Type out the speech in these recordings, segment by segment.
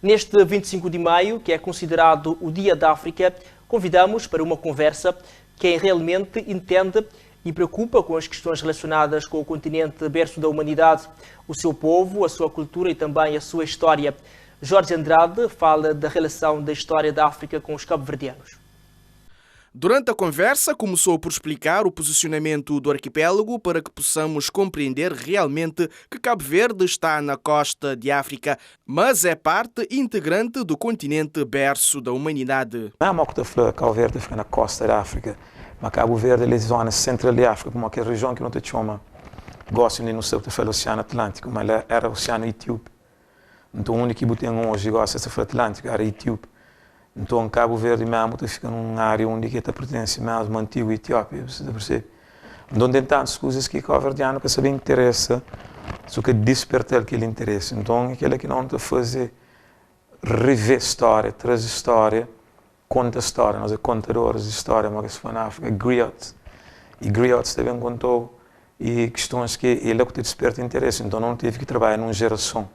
Neste 25 de maio, que é considerado o Dia da África, convidamos para uma conversa quem realmente entende e preocupa com as questões relacionadas com o continente berço da humanidade, o seu povo, a sua cultura e também a sua história. Jorge Andrade fala da relação da história da África com os cabo-verdianos. Durante a conversa, começou por explicar o posicionamento do arquipélago para que possamos compreender realmente que Cabo Verde está na costa de África, mas é parte integrante do continente berço da humanidade. Mesmo que Cabo Verde fica na costa da África, mas Cabo Verde é a zona central da África, como aquela região que não te chama, gosta de no seu Oceano Atlântico, mas era o Oceano Etíope. Então, onde que tem hoje gosta do Atlântico era Etíope. Então, Cabo Verde mesmo fica numa área onde que pertence mesmo à antiga Etiópia, você percebe? Então, tem tantas coisas que o cabo-verdiano que sabe interessa, só que despertar aquele interesse. Então, aquilo que não te fazer rever história, trazer história, conta história, nós é contadores de história, mas que se for na África, griots. E griots também contou e questões que ele é que te desperta interesse. Então, não teve que trabalhar numa geração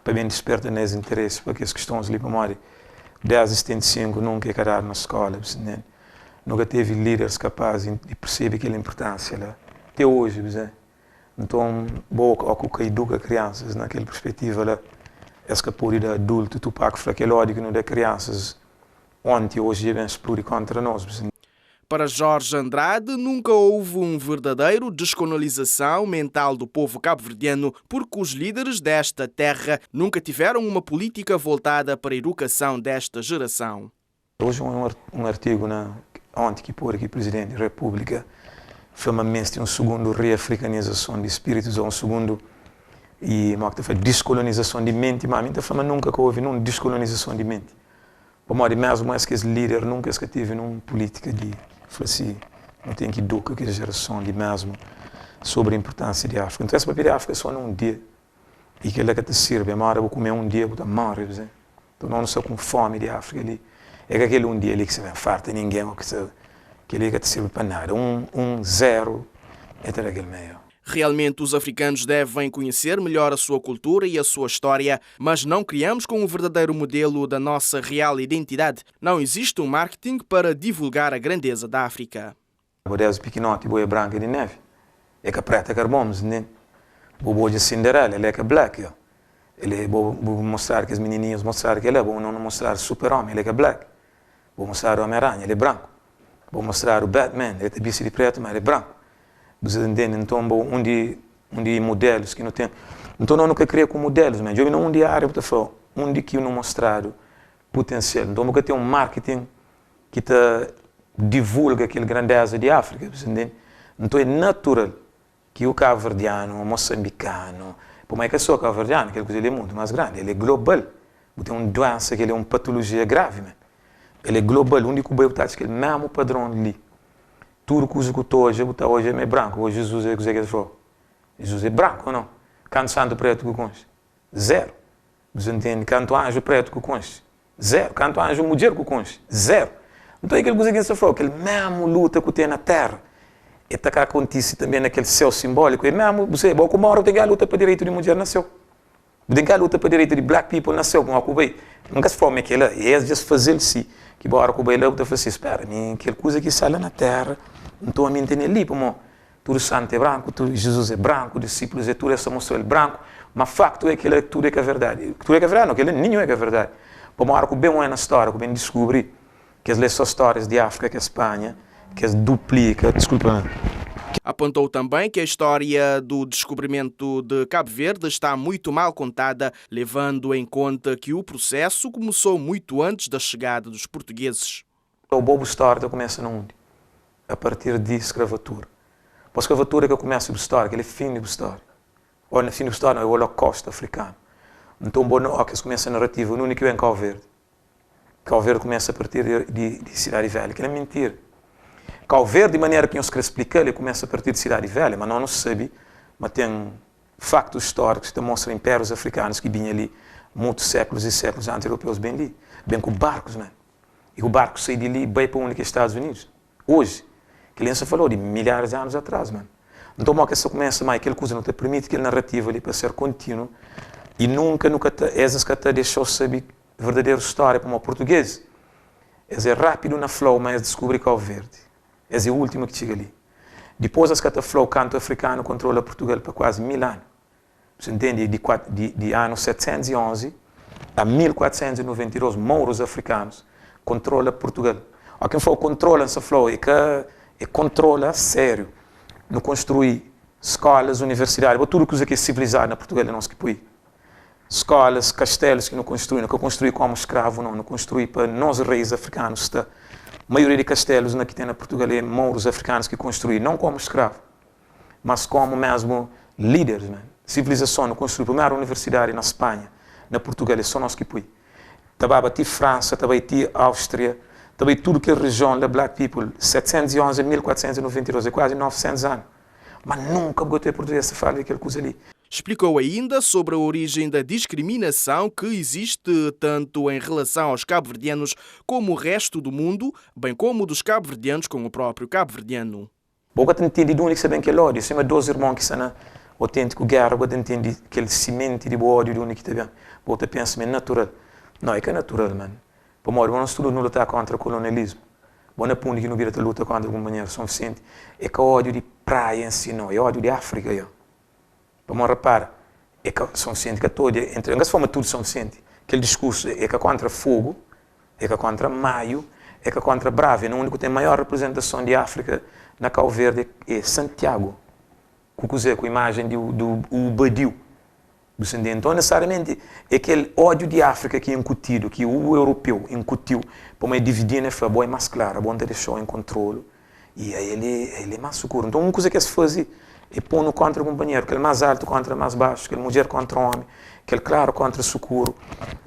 para bem despertar nesse interesse, porque as questões ali para morrer. 10 75 nunca quedaram na escola, nunca teve líderes capazes de perceber aquela importância lá. Até hoje, então, boa que educa crianças naquela perspectiva lá, essa que pode dar adulto, tu para que aquele ódio que não dá crianças, ontem hoje vem explodir contra nós. Para Jorge Andrade, nunca houve um verdadeiro descolonização mental do povo cabo-verdiano, porque os líderes desta terra nunca tiveram uma política voltada para a educação desta geração. Hoje um artigo ontem que por aqui o Presidente da República fama-se um segundo reafricanização de espíritos, ou um segundo descolonização de mente, mas a fama nunca houve uma descolonização de mente. Por modo mesmo que esse líder nunca teve uma política de assim, não tem que educar aquela geração de mesmo sobre a importância de África. Então, esse papel de África é só num dia. E que ele que te sirve, mas eu vou comer um dia, vou morrer. Então, não só com fome de África ali. É que aquele um dia ali que você vai farta, ninguém que ele que te sirve para nada. Zero, é ter aquele meio. Realmente, os africanos devem conhecer melhor a sua cultura e a sua história, mas não criamos com um verdadeiro modelo da nossa real identidade. Não existe um marketing para divulgar a grandeza da África. O 10 pequenote, boia branca de neve. É que a preta carbonos, né? O boia de Cinderela, ele é que é black. Ele vou mostrar que os menininhos mostrar que ele é bom, não mostrar o super-homem, ele é que é black. Vou mostrar o Homem-Aranha, ele é branco. Vou mostrar o Batman, ele é bicho de preto, mas ele é branco. Você entende? Então, onde modelos que não tem. Então, não nunca cria com modelos, mas eu não um dia área onde que eu não mostrado potencial. Então, nunca tem um marketing que te divulga aquela grandeza de África, você entende? Então, é natural que o cabo-verdiano, o moçambicano, por mais que é só cabo-verdiano, aquele coisa ele é muito mais grande, ele é global. Tem uma doença que ele é uma patologia grave, man. Ele é global, onde que o bebê está aquele mesmo padrão ali. Tudo que eu estou hoje é branco. Hoje Jesus é o que falou. Jesus é branco ou não? Canto santo preto que conche? Zero. Você entende? Canto anjo preto que conche? Zero. Canto anjo mulher que conche? Zero. Então é aquele coisa que você falou, aquele mesmo luta que tem na terra. E está que acontece também naquele céu simbólico. E mesmo, você, bom, como hora tem a luta para o direito de mulher nasceu. Tem a luta para o direito de black people nasceu. Como a Cuba. Nunca se fala que ela é de fazer-se. Que bora Cuba ele está fazendo, espera, aquela coisa que sai lá na terra. Então a mim tem ali, como tudo santo é branco, tudo Jesus é branco, discípulos é tudo, essa mostrou ele branco, mas facto é que ele, tudo é que é verdade. Tudo é que é verdade, não, que ele nenhum é que é verdade. Como a hora que bem na história, que bem descobri que as só histórias de África, que é Espanha, que as duplica, desculpa. Apontou também que a história do descobrimento de Cabo Verde está muito mal contada, levando em conta que o processo começou muito antes da chegada dos portugueses. O bobo história começa onde? A partir de escravatura. A escravatura que começa a história, aquele fim da história. Ou no fim da história, é o holocausto africano. Então, que começa a narrativa, o único que vem Cabo Verde. Cabo Verde começa a partir de Cidade Velha, que é mentira. Cabo Verde, de maneira que eu quero explicar, ele começa a partir de Cidade Velha, mas não se sabe, mas tem factos históricos que mostram impérios africanos que vinham ali muitos séculos e séculos antes europeus bem ali. Bem com barcos, né? E o barco saiu de ali bem para onde que é Estados Unidos. Hoje. Que ele falou de milhares de anos atrás, mano. Então, que isso começa, mas aquela coisa não te permite aquela narrativa ali para ser contínuo, E nunca essas que te deixou saber a verdadeira história para o português. É rápido na flow, mas descobri Cabo Verde. É o último que chega ali. Depois as que flow canto africano controla Portugal por quase 1000 anos. Você entende? De ano 711 a 1492, mouros africanos controla Portugal. A quem for controla essa flow é que controla sério. Não construir escolas, universidades, tudo que é civilizado na Portugal é nosso que põe. Escolas, castelos que não construí como escravo, não construí para nós reis africanos. A maioria de castelos que tem na Portugal é mouros africanos que construí, não como escravo, mas como mesmo líderes. Civilização, não construí a primeira universidade na Espanha, na Portugal, é só nós que põe. Também bati França, também bati Áustria, também tudo que é região da Black People, 711 a 1492, é quase 900 anos. Mas nunca botei português se fala daquela coisa ali. Explicou ainda sobre a origem da discriminação que existe tanto em relação aos cabo-verdianos como o resto do mundo, bem como dos cabo-verdianos com o próprio cabo-verdiano. Boa te entende de onde que sabem que é ódio, se é dois irmãos que são autêntico guerra, boa te entende aquele cimento de ódio de onde que está. Boa te pensa, é natural. Não, é que é natural, mano. Para morrer, nós tudo não lutar contra o colonialismo. Boa punha que não vira a luta contra o companheiro suficiente. É que ódio de praia em si, não, é ódio de África, para morrer, repara, é que são cientes que todo, entre as formas tudo são cientes. Aquele discurso é que contra fogo, é que contra maio, é que contra bravo. O único que tem maior representação de África na Cabo Verde é Santiago, com a imagem do Badiu. Então, necessariamente, é aquele ódio de África que é incutido, que o europeu incutiu, para dividir, né, foi mais claro, a bom deixou em controle, e aí ele é mais seguro. Então, uma coisa que se faz é pôr contra o companheiro, aquele mais alto contra mais baixo, aquele mulher contra o homem, aquele claro contra o socorro.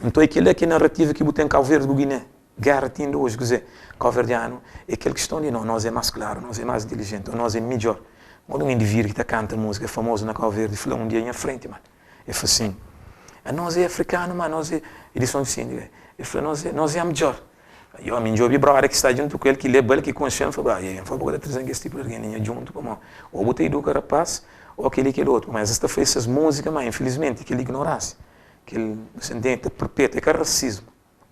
Então, aquele é que a narrativa que tem Cabo Verde do Guiné, guerra tendo hoje, quer dizer, Cabo Verdeano, é aquele que estão ali, não, nós é mais claro, nós é mais inteligente, nós é melhor. Quando um indivíduo que canta música famosa na Cabo Verde, falou um dia em frente, mano. Ele falou assim, nós é africano, mas nós é... Eles são assim, ele falou, nós é melhor. E eu me ouvi brother que está junto com ele, que ele é belo, que conhece, ele falou, eu não vou poder trazer esse tipo de alguém junto, como ou botei do rapaz, ou aquele outro. Mas esta fez essas músicas, mas infelizmente, que ele ignorasse, que ele se entende, perpétua, é que é racismo.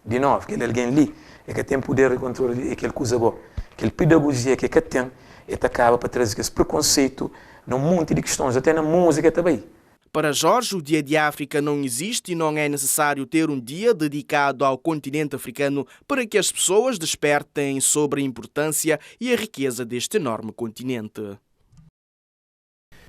De novo, que ele é alguém ali, é que tem poder de controle, é aquele coisa boa. Aquela pedagogia que tem, é que acaba para trazer esse preconceito num monte de questões, até na música também. Para Jorge, o Dia de África não existe e não é necessário ter um dia dedicado ao continente africano para que as pessoas despertem sobre a importância e a riqueza deste enorme continente.